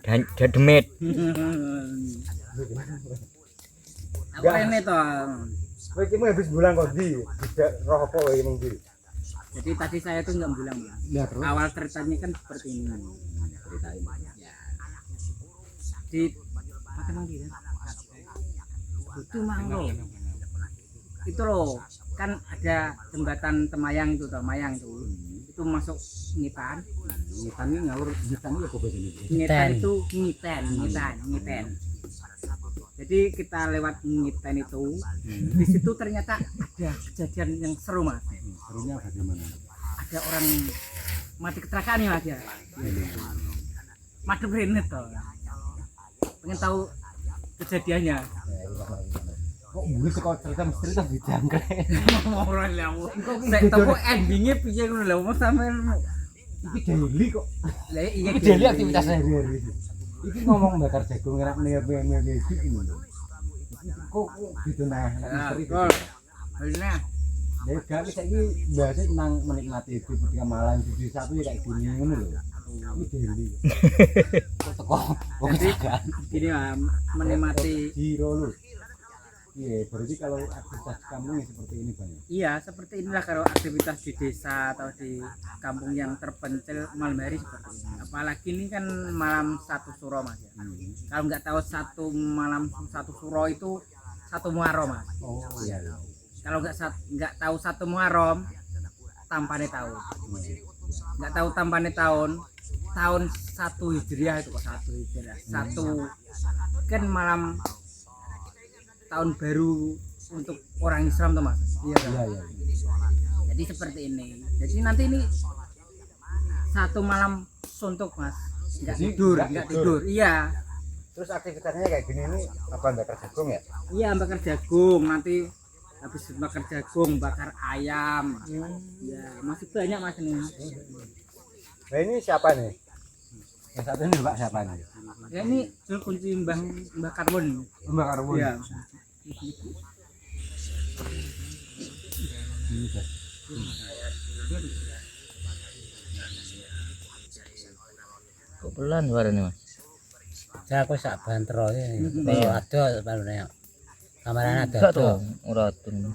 demit. Aku rene to. Kowe iki habis bulan kok ndi? Tidak roh apa kowe ning ndi? Jadi tadi saya tuh nggak bilang. Ya, terus? Awal ceritanya kan seperti ini. Ceritain. Ya. Di apa namanya? Itu manglo. Itu loh, kan ada jembatan Temayang itu, Temayang tuh. Itu masuk Ngitan. Ngitan ini ngawur, ngitan iki apa bahasa ini? Ngitan itu ngiten. Jadi kita lewat Ngitan itu, di situ ternyata ada kejadian yang seru mas. Serunya bagaimana? Ada orang mati kecelakaan ya mas ya. Madep rene toh. Pengen tahu kejadiannya. Kok mulai sekolah cerita misteri tak dijangkrik. Ora lha. Nek toko endinge piye ngono lho Mas sampean. Iki daily kok. Lah iya Iki daily aktivitas sehari-hari. Iki ngomong bakar jagung enak nih iki lho. Kok gitu nah misteri. Nah, Ya gak saiki bahasa tentang menikmati hidup ketika malam di satu ya kayak gini ngono lho. Iki daily. Kok teko ini menikmati. Giro lho. Iya, berarti kalau aktivitas kampung ya seperti ini banyak. Iya, seperti inilah kalau aktivitas di desa atau di kampung yang terpencil malam hari seperti ini. Apalagi ini kan malam satu suro mas ya. Kalau nggak tahu satu malam satu suro itu satu Muharram mas. Oh iya. Kalau nggak tahu satu Muharram, tampane tahun. Nggak tahu tampane tahun satu Hijriah itu kok satu Hijriah. Satu kan malam tahun baru untuk orang Islam tuh mas. Iya kan? Iya. Jadi seperti ini. Jadi nanti ini satu malam suntuk mas. Nggak tidur. Iya. Terus aktivitasnya kayak gini ini apa bakar jagung ya? Iya bakar jagung. Nanti habis bakar jagung bakar ayam. Ya masih banyak mas ini. Nah ini siapa nih? Yang satu ini Pak siapa nih? Ya ini kunci Mbah Karwon. Mbak Karbon. Iya. Kok pelan suaranya mas? Saya aku sak bantro iki. Kalau ada balune. Kamarane ada. Enggak tuh, ora atun.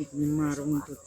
Ini marung tuh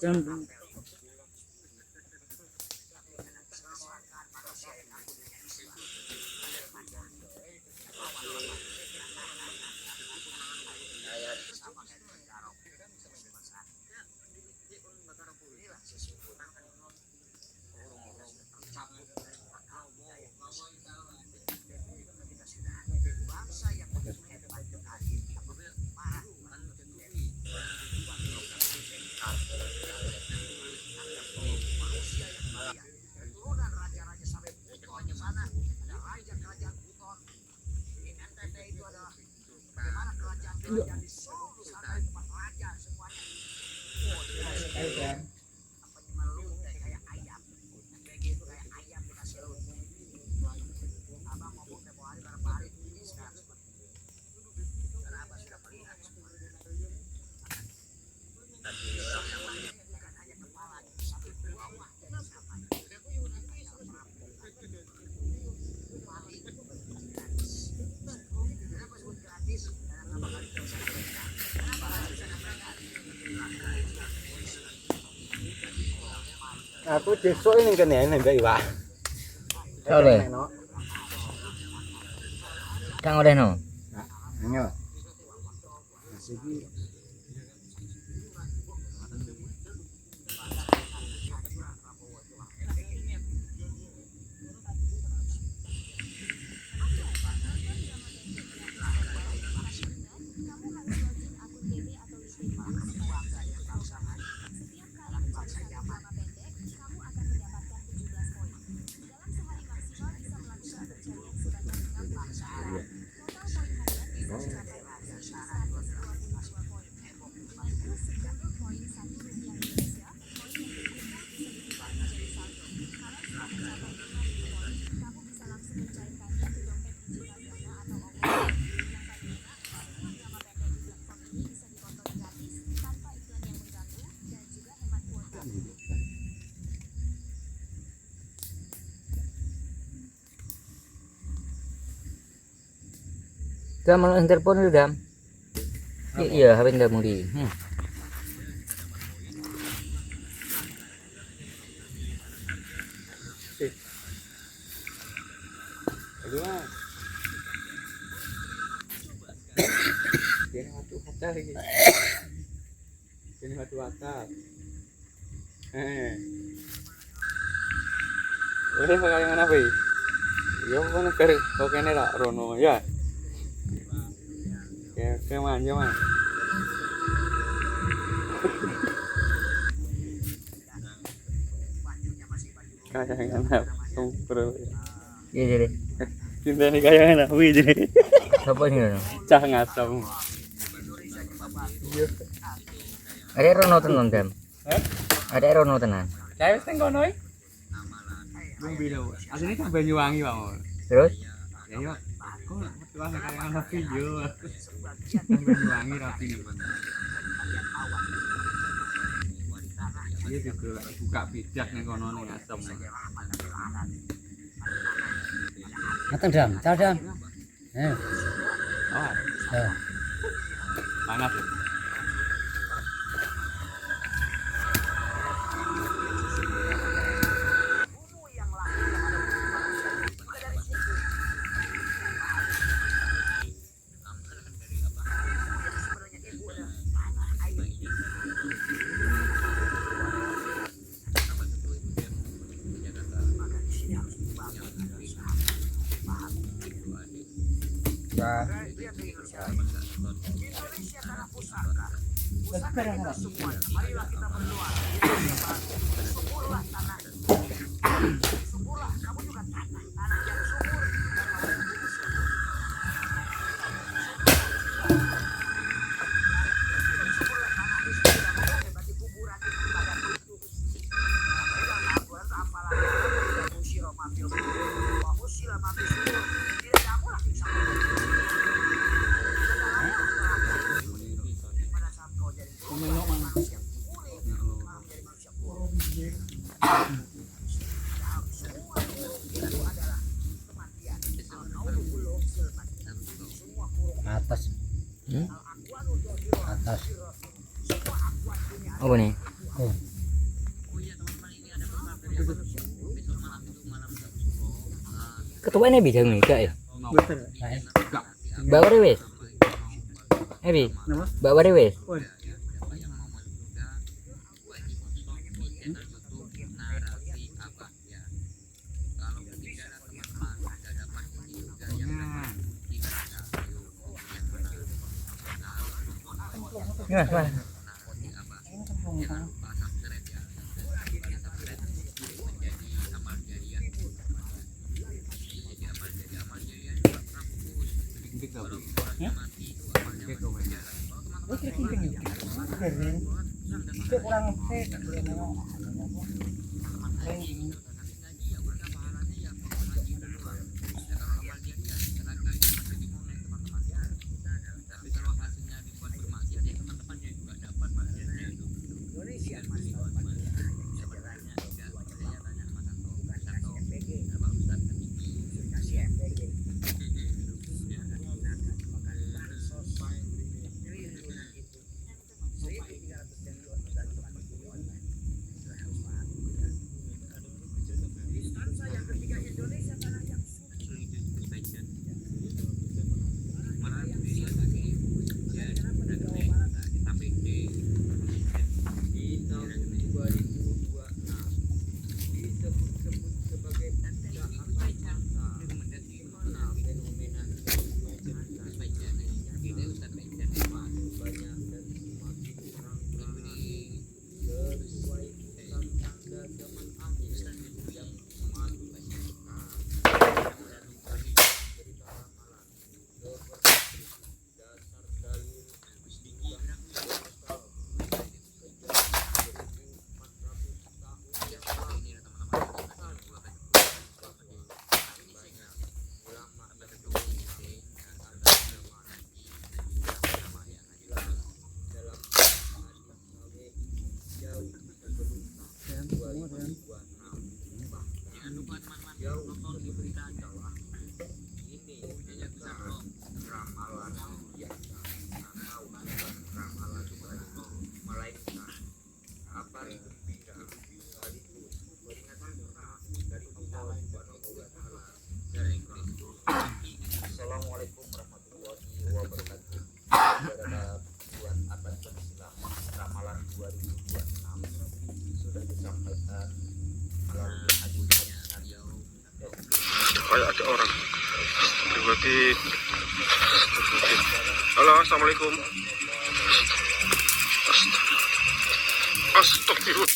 Aku besok ini kan ya Mbak Iwa. Oleh. Kang oleh no. Ayo. Dam mau telepon lu Dam. Iya, HP Dam muli. Ini batu akar. Ini pakai mana be? Ya mana kari? Oke nih lah Rono ya. Kayak manja mah. Kayak mana? Super. Iya jadi. Cinta nih kayak mana? Wih jadi. Apa nih Rono? Cah ngasam. Ada Rono tenan Dam. Ada Rono tenan. Saya wis teng kono iki. Bumbi lho. Asline tak Banyuwangi, Pak. Terus? Ya yo. Kok metu ana kaya ana video. Banyuwangi rapi. Iya juga buka bijak ning kono ning asem. Datang Dam, ciao Dam. Oh, Ya. panas. Atas. Atas. Apa nih? Oh. Ketua ini bisa enggak ya? Betul. Baik. Bawa wes. Hebi. Napa? Bawa wes. Oh, Gimana? orang pribadi. Halo, assalamualaikum. Astagfirullah.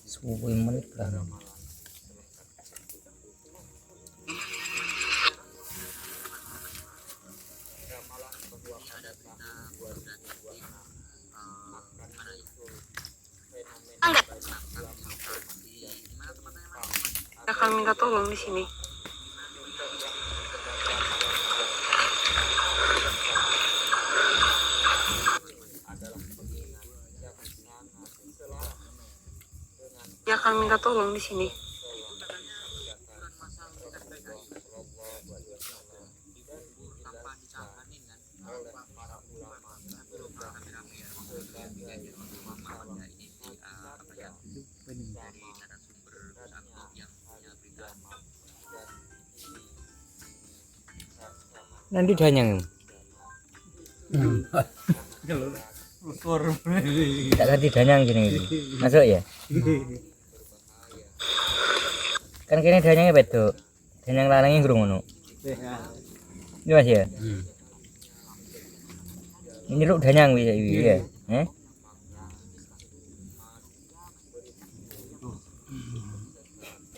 Sepuluh menit lah. Akan minta tolong di sini. Dia akan minta tolong di sini. Nanti danyang. Tak tadi danyang gini gitu. Masuk ya? Kan kini danyangnya betul. Danyang lanangnya gurung ngono. Ini Mas ya? Ini lu danyang bisa ya?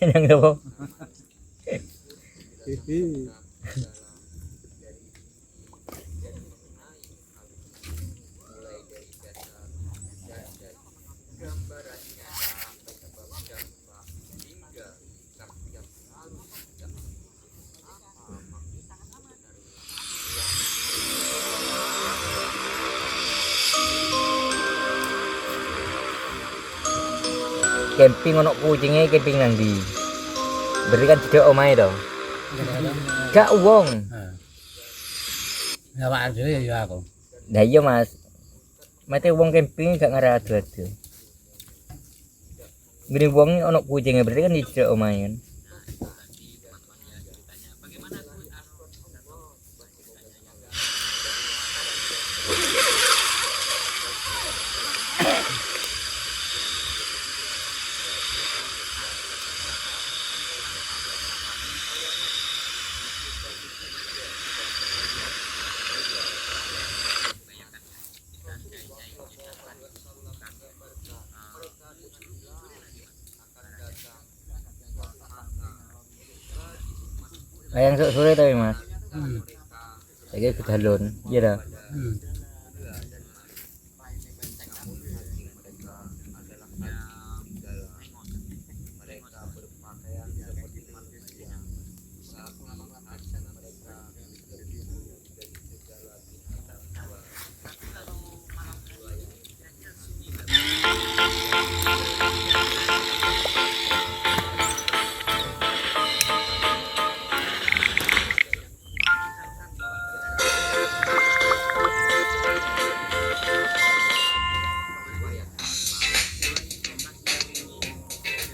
Danyang apa? Camping ono kucingnya camping nang ndi? Berarti kan tidak omahe to. Gak wong. Ya Pak dhewe ya aku. Lah iya Mas. Mate wong camping gak ngarah adu-adu. Gini wong ono kucingnya berarti kan tidak omahe kan. Ayang sore tapi Mas. Saya ke dalun, iya dah.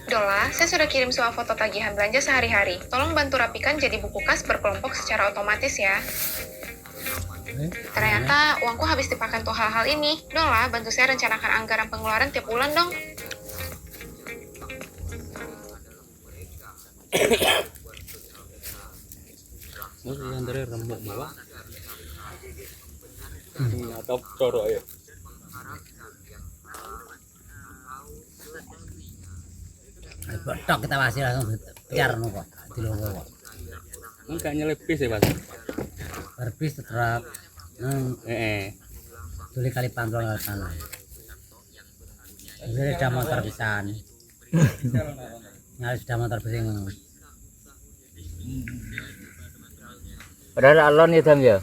Dola, saya sudah kirim semua foto tagihan belanja sehari-hari. Tolong bantu rapikan jadi buku kas berkelompok secara otomatis ya. Ternyata uangku habis dipakai untuk hal-hal ini. Dola, bantu saya rencanakan anggaran pengeluaran tiap bulan dong. Dari rembuk bawah. Atau corok ya. Betok kita masih langsung biar kok di logo kok. Enggak nyelepis ya Mas. Berbis tetap tuli kali pantol ke sana. Ini ada motor pisan. Nyali sudah motor pisan. Padahal alon ya Dam ya.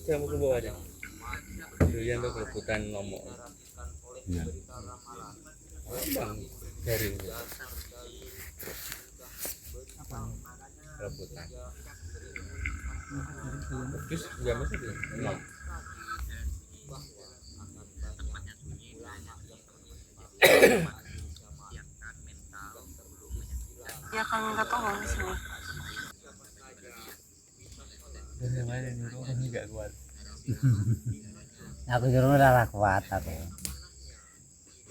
jam ke bawah aja. Doyan tuh rebutan ngomong. Iya. Bang dari rebutan. Terus jam apa sih? Enam. Ya kan nggak tolong di sini. Dari mana nyuruh orang nggak kuat. Aku jero ora kuat aku.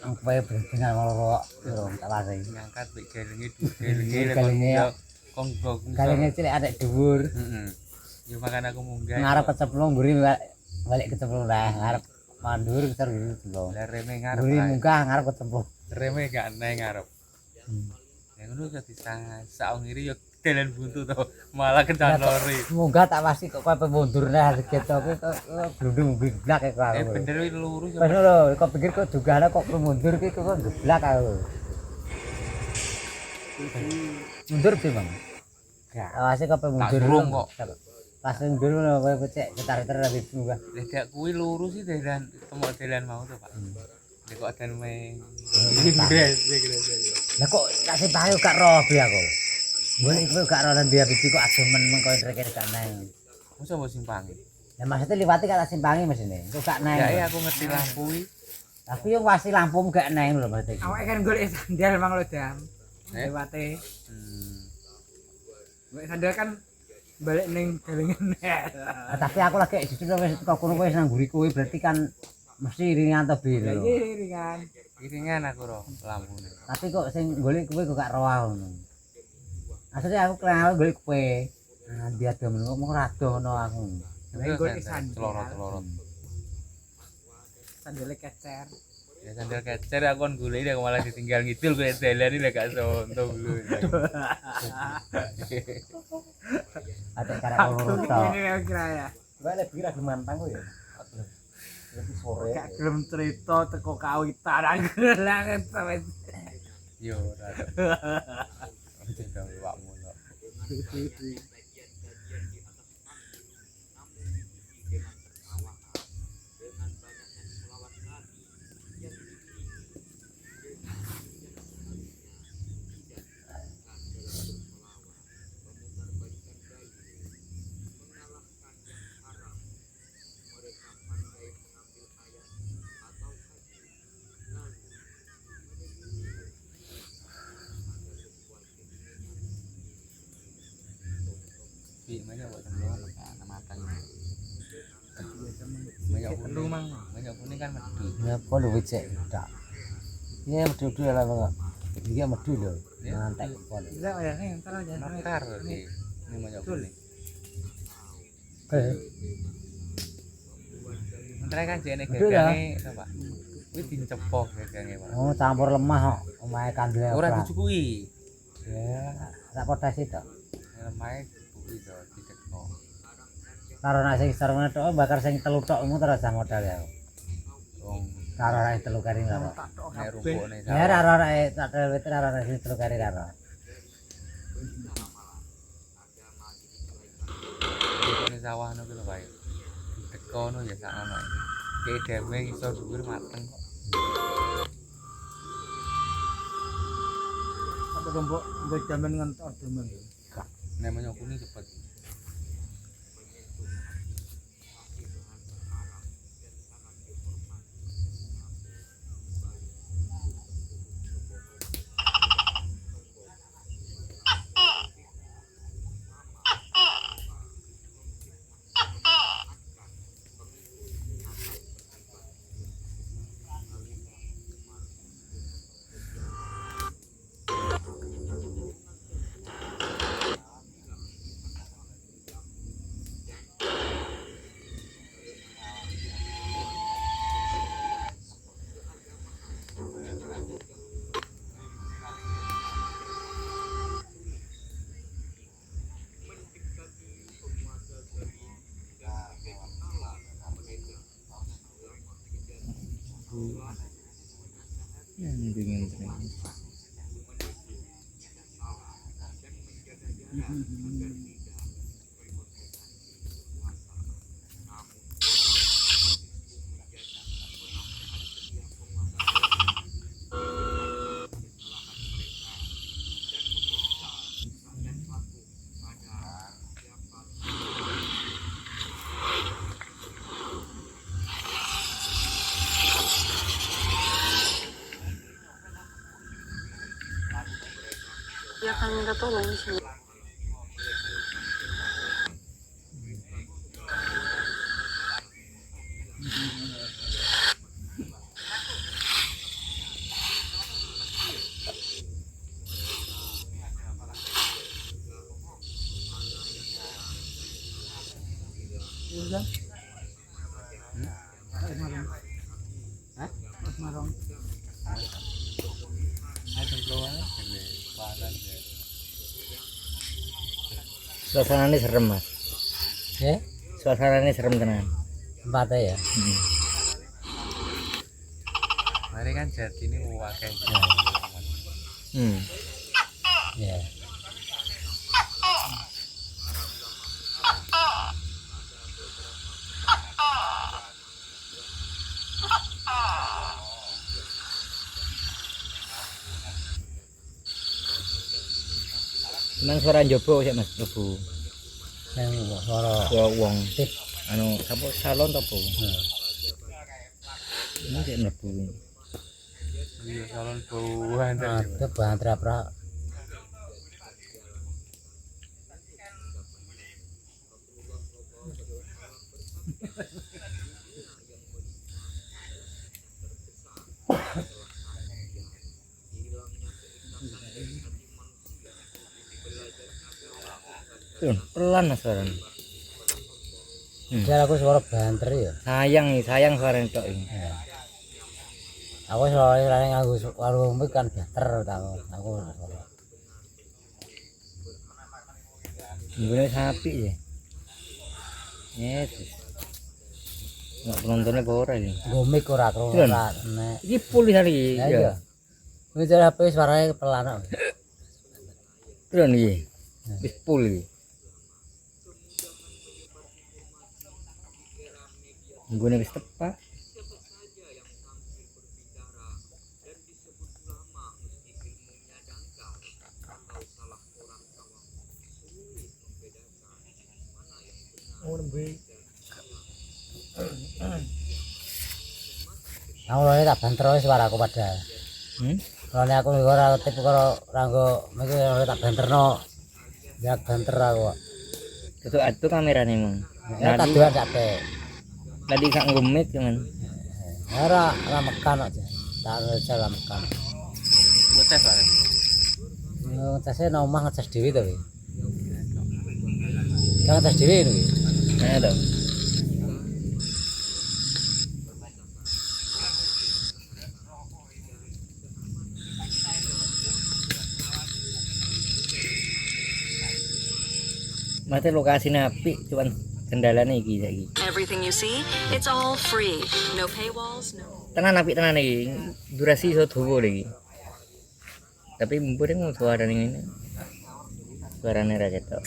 Aku bae dengan loro jero tak pasti. Ngangkat bik gelenge Gelenge ya. konggok. Kalene cilik adek dhuwur. Heeh. Ya makan aku munggah. Ngarep keceplung mburi balik keceplung lah ngarep mandur besar gitu keceplung. Lah reme ngarep. Mburi munggah ngarep keceplung. Reme gak naik ngarep. Yang ngono dadi saung iri yo dalan buntu to, malah kencan lori. Munggah tak pasti kok kowe mundur nah ketoke kok blundung blak kok aku. Bener iki lurus Pas lho, kok pikir kok dugane kok mundur ki kok geblak aku. Mundur piye, Bang? Gak, awase kok mundur. kurung kok. Pas mundur lho kowe becek cetar-cetar habis munggah. Lah gak kuwi lurus sih dalan temok dalan mau to, Pak. Nek kok adan meng. Lah kok tak simpangi gak roh bi aku. Boleh kowe gak roh lan dia bibi kok ademen mengko rek gak nang. Masa mbok simpangi? Ya maksudnya liwati gak tak simpangi mesine. Kok gak nang. Ya aku ngerti lampu iki. Aku yo wasi lampu gak nang lho berarti. Awake kan golek sandal mang lho Dam. Lewate. Golek sandal kan balik ning galengan. Tapi aku lagi justru wis kok kono wis nang mburi kowe berarti kan mesti ringan to bi lho. Iki ringan. Iringan aku roh lampune. Tapi kok sing golek kowe kok gak roh ngono. Asline aku kenal golek kowe. Nah, dia do meneng kok ora dono aku. Nek golek sandal. Celorot-celorot. Sandale kecer. Ya sandal kecer aku kon golek aku malah ditinggal ngidul kowe dalan iki lek gak sonto dulu. Ada karek loro to. Ini kira ya. Kowe lek kira gemantang kok ya. Sore. Gak gelem cerita teko kawitan aku lah sampe. Yo ora. Tidak awakmu kok. Banyak buat semua karena matang. Banyak kuning kan medu. Ya kok lu becek tak. Ini medu lah Bang. Iki medu lho. Mantek kok. Bisa ya nih entar aja. Nakar ini banyak kuning. Menteri kan jene gagange apa? Kuwi dicepok gagange, Pak. Oh, campur lemah kok. Omahe kandel. Ora dicukuki. Ya, tak potes itu. Lemahe kuwi to dicekok. Karo nek sing sarungane tok bakar sing telu tokmu terus jam modal ya. Wong Karo nek telu kari lho. nek rumpukne Ya ora nek tak dhewe ora nek sing telu kari karo. Rumpukne sawah ngono ki lho, Pak. Teko ngono ya sak ono. Kayak dhewe iso dhuwur mateng kok. Apa tombok mbok jaman ngentor demen. Nek banyak kuning cepet. Dingin terus. dia akan minta tolong di sini. Suasananya serem mas. Suasananya serem tenan. Tempatnya ya. Mari kan jati ini wakai. Ya. Cuman suara jopo sih mas, jopo. Yang suara Wong tip, anu apa salon apa? Ini kayak mlebu. Iya, salon bauan tadi. ada bahan terapra. Pelan mas suaranya. Jadi aku suara banter ya. Sayang suaranya tok ini. Aku suara nganggo warung kan banter aku suara. Ini sapi ya. Yes. Nggak penontonnya ora ini. Gomik ora kro ora nek. Iki pulih kali Ya. Ini jadi HP suaranya pelan kok. Terus iki. Wis pulih. Nggone wis tepak. Aku lho tak banter suara aku pada. Kalau aku ora tipe karo ranggo mesti tak banterno. Ya banter aku. Itu atu kamerane emang. Ya tak dua sak teh. Tadi gak ngomit kan. Ora mekan aja. Tak jalan mekan. Ngecas Pak. Ngecasnya nang omah ngecas dhewe to. Kan ngecas dhewe iki. Nah to. Mate lokasinya apik, cuman kendalanya iki saiki. Everything you see, it's all free. No paywalls, no. Tenan apik tenan iki. Durasi iso dawa iki. Tapi mumpung suarane ngene. Suarane ra ketok.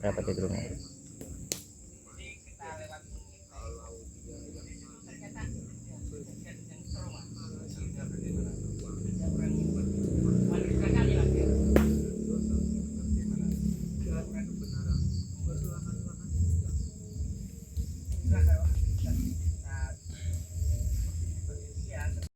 Rapat itu.